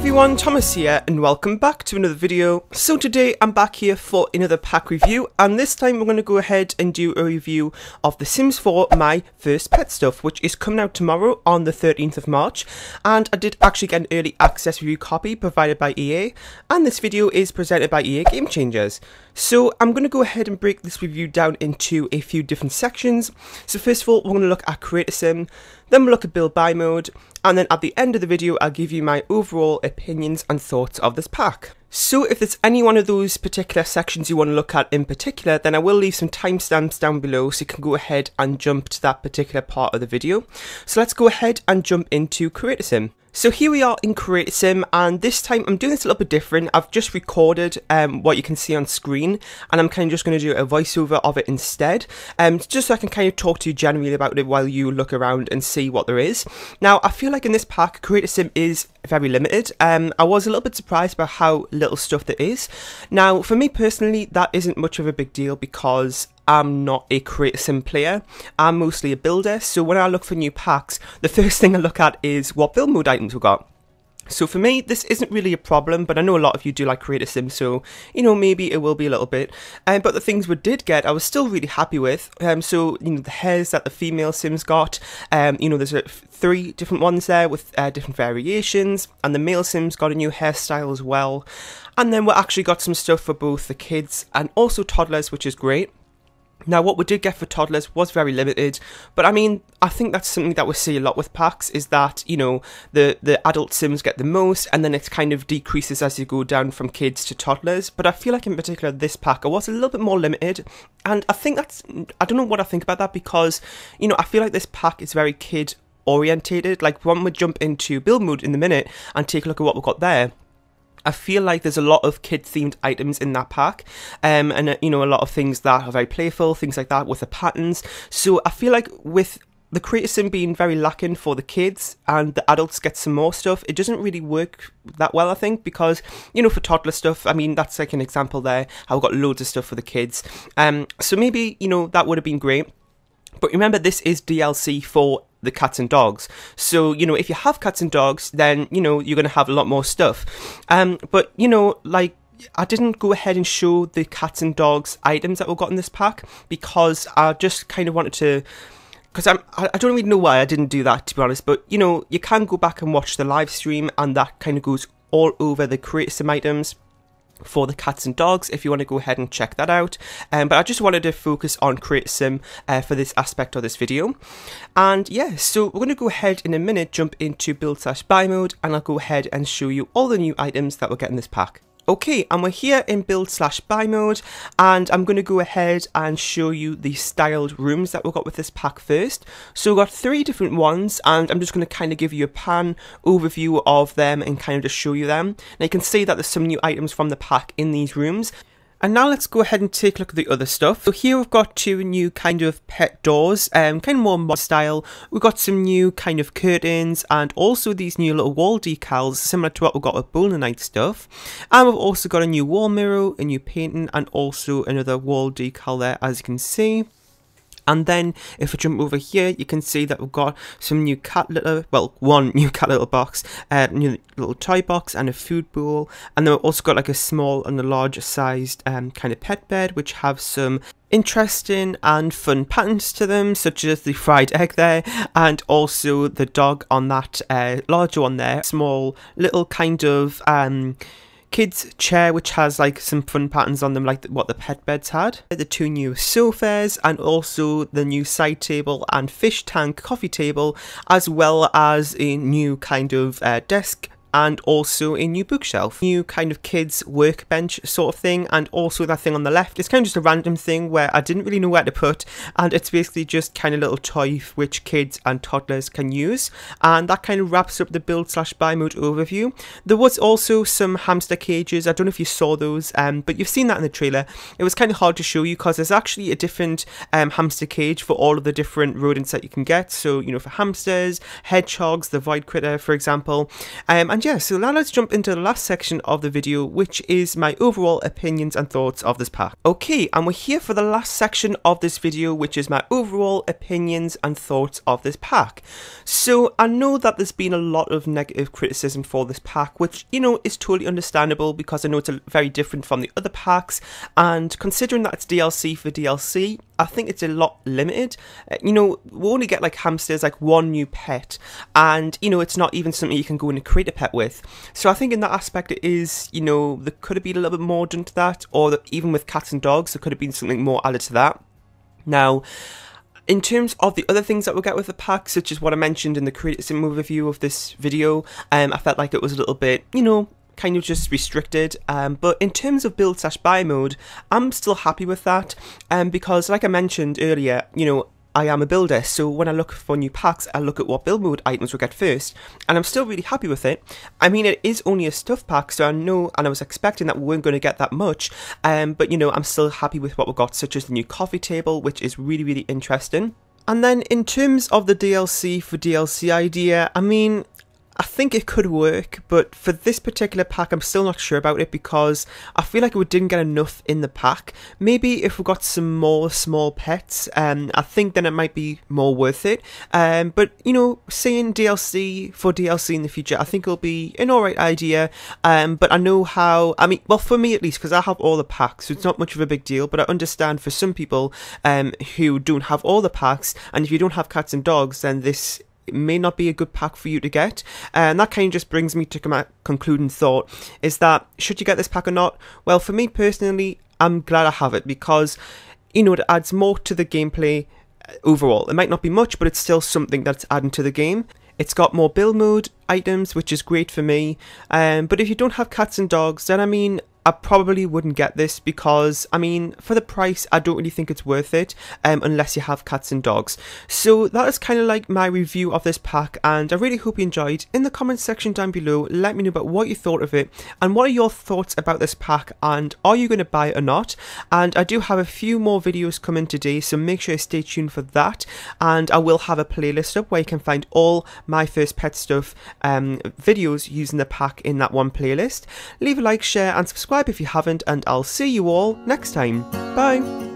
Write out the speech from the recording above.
everyone, Thomas here and welcome back to another video. So today I'm back here for another pack review, and this time we're going to go ahead and do a review of The Sims 4 My First Pet Stuff, which is coming out tomorrow on the 13th of March, and I did actually get an early access review copy provided by EA, and this video is presented by EA Game Changers. So I'm going to go ahead and break this review down into a few different sections. So first of all, we're going to look at Create a Sim, then we'll look at Build Buy mode, and then at the end of the video I'll give you my overall opinions and thoughts of this pack. So if there's any one of those particular sections you want to look at in particular, then I will leave some timestamps down below so you can go ahead and jump to that particular part of the video. So let's go ahead and jump into Create a Sim. So here we are in Create a Sim, and this time I'm doing this a little bit different. I've just recorded what you can see on screen, and I'm kind of just going to do a voiceover of it instead, just so I can kind of talk to you generally about it while you look around and see what there is. Now, I feel like in this pack, Create a Sim is very limited. I was a little bit surprised by how little stuff there is. Now, for me personally, that isn't much of a big deal because I'm not a Create a Sim player. I'm mostly a builder, so when I look for new packs, the first thing I look at is what build mode items we've got. So for me, this isn't really a problem, but I know a lot of you do like Create a Sim, so, you know, maybe it will be a little bit. But the things we did get, I was still really happy with. So, you know, the hairs that the female Sims got, you know, there's 3 different ones there with different variations, and the male Sims got a new hairstyle as well. And then we actually got some stuff for both the kids and also toddlers, which is great. Now, what we did get for toddlers was very limited, but I mean, I think that's something that we see a lot with packs, is that, you know, the adult Sims get the most, and then it kind of decreases as you go down from kids to toddlers. But I feel like in particular this pack, I was a little bit more limited, and I think that's, I don't know what I think about that, because, you know, I feel like this pack is very kid orientated. Like when we jump into build mode in a minute and take a look at what we've got there, I feel like there's a lot of kid-themed items in that pack, and you know, a lot of things that are very playful, things like that with the patterns. So I feel like with the Create a Sim being very lacking for the kids and the adults get some more stuff, it doesn't really work that well, I think, because, you know, for toddler stuff, I mean, that's like an example there. I've got loads of stuff for the kids. So maybe, you know, that would have been great. But remember, this is DLC for the cats and dogs, so, you know, if you have cats and dogs, then, you know, you're going to have a lot more stuff. But, you know, like, I didn't go ahead and show the cats and dogs items that we got in this pack because I just kind of wanted to, because I don't really know why I didn't do that, to be honest. But, you know, you can go back and watch the live stream, and that kind of goes all over the Create a Sim items for the cats and dogs if you want to go ahead and check that out. But I just wanted to focus on Create a Sim for this aspect of this video. And yeah, so we're going to go ahead in a minute, jump into build/buy mode, and I'll go ahead and show you all the new items that we'll get in this pack. Okay, and we're here in build/buy mode, and I'm going to go ahead and show you the styled rooms that we've got with this pack first. So we've got 3 different ones, and I'm just going to kind of give you a pan overview of them and kind of just show you them. Now you can see that there's some new items from the pack in these rooms. And now let's go ahead and take a look at the other stuff. So here we've got 2 new kind of pet doors, kind of more mod style. We've got some new kind of curtains, and also these new little wall decals, similar to what we've got with Bowling Night stuff. And we've also got a new wall mirror, a new painting, and also another wall decal there, as you can see. And then if I jump over here, you can see that we've got some new cat litter, well, 1 new cat litter box, new little toy box and a food bowl. And then we've also got like a small and a large sized kind of pet bed, which have some interesting and fun patterns to them, such as the fried egg there, and also the dog on that larger one there, small little kind of kids chair which has like some fun patterns on them, like what the pet beds had. The 2 new sofas, and also the new side table and fish tank coffee table, as well as a new kind of desk, and also a new bookshelf, new kind of kids workbench sort of thing. And also that thing on the left is kind of just a random thing where I didn't really know where to put, and it's basically just kind of little toy which kids and toddlers can use. And that kind of wraps up the build/buy mode overview. There was also some hamster cages. I don't know if you saw those, but you've seen that in the trailer. It was kind of hard to show you because there's actually a different hamster cage for all of the different rodents that you can get. So, you know, for hamsters, hedgehogs, the void critter, for example, and And yeah, so now let's jump into the last section of the video, which is my overall opinions and thoughts of this pack. Okay, and we're here for the last section of this video, which is my overall opinions and thoughts of this pack. So I know that there's been a lot of negative criticism for this pack, which, you know, is totally understandable because I know it's very different from the other packs, and considering that it's DLC for DLC, I think it's a lot limited. You know, we only get like hamsters, like one new pet, and you know, it's not even something you can go and create a pet with. So I think in that aspect it is, you know, there could have been a little bit more done to that, or that even with cats and dogs there could have been something more added to that. Now, in terms of the other things that we'll get with the pack, such as what I mentioned in the Create a Sim overview of this video, I felt like it was a little bit, you know, kind of just restricted, but in terms of build/buy mode, I'm still happy with that, because like I mentioned earlier, you know, I am a builder, so when I look for new packs, I look at what build mode items we'll get first, and I'm still really happy with it. I mean, it is only a stuff pack, so I know, and I was expecting that we weren't going to get that much, but you know, I'm still happy with what we got, such as the new coffee table, which is really, really interesting. And then in terms of the DLC for DLC idea, I mean, I think it could work, but for this particular pack I'm still not sure about it because I feel like we didn't get enough in the pack. Maybe if we got some more small pets, I think then it might be more worth it. But you know, saying DLC for DLC in the future, I think it'll be an alright idea. But I know how, I mean, well, for me at least, because I have all the packs, so it's not much of a big deal, but I understand for some people who don't have all the packs, and if you don't have cats and dogs, then this may not be a good pack for you to get. And that kind of just brings me to my concluding thought, is that should you get this pack or not? Well, for me personally, I'm glad I have it because, you know, it adds more to the gameplay overall. It might not be much, but it's still something that's adding to the game. It's got more build mode items, which is great for me, but if you don't have cats and dogs, then I mean, I probably wouldn't get this because, I mean, for the price, I don't really think it's worth it unless you have cats and dogs. So that is kind of like my review of this pack, and I really hope you enjoyed. In the comment section down below, let me know about what you thought of it and what are your thoughts about this pack, and are you going to buy it or not? And I do have a few more videos coming today, so make sure you stay tuned for that, and I will have a playlist up where you can find all my first pet stuff videos using the pack in that one playlist. Leave a like, share and subscribe if you haven't, and I'll see you all next time. Bye!